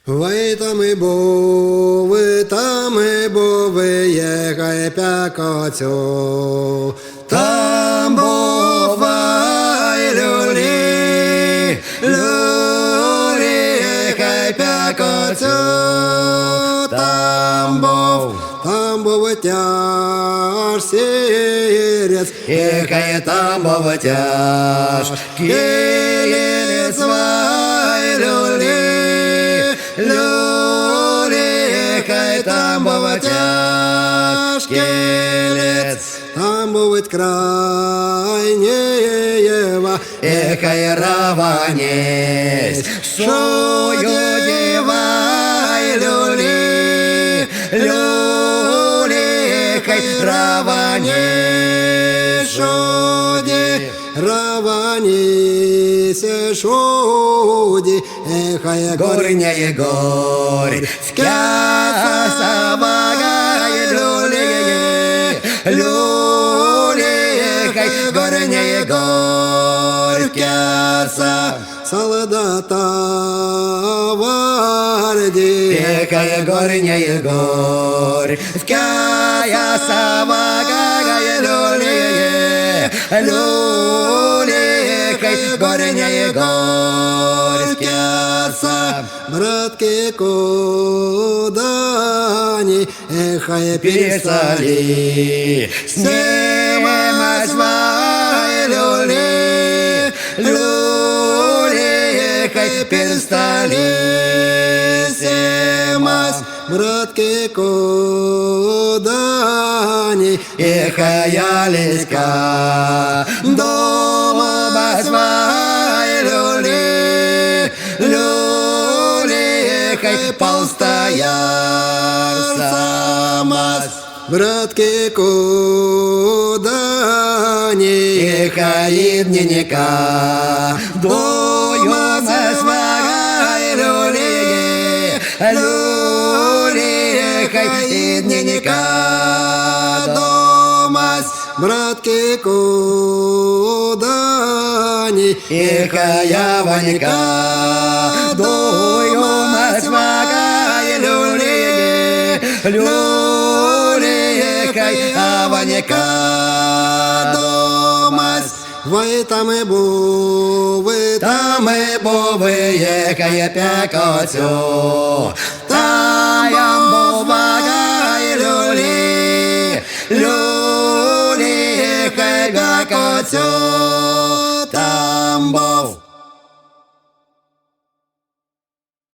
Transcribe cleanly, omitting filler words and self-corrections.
Ви там і були, єхай п'якоцю. Там бувай люлі, єхай п'якоцю. Там був тяж сірець, єхай там був тяж. Кілець вай люлі, хай там був тяж, кілець, там був крайнєва, ехай раванець, що дівай люлі, хай раванець, що раванець, шуді, ехай горняє горь, скяса багає люлі, ехай горняє горь, скяса солдата варді, ехай горняє горь, скяса багає люлі, ехай горняє горь, скяса, братки кудані, ехай перестали, снима свай люлі, ехай перестали, семас, братки кудані, ехай ялиська, дома свай люлі, ехай полстояр самас, братки кудані, ехай дневника, дома свай люлі, ехай дневника, дома братки кудані, ехай Ванька, дома свай люлі, ехай Ванька, дома ви там і були, ехай п'якоцю, там бувай люлі,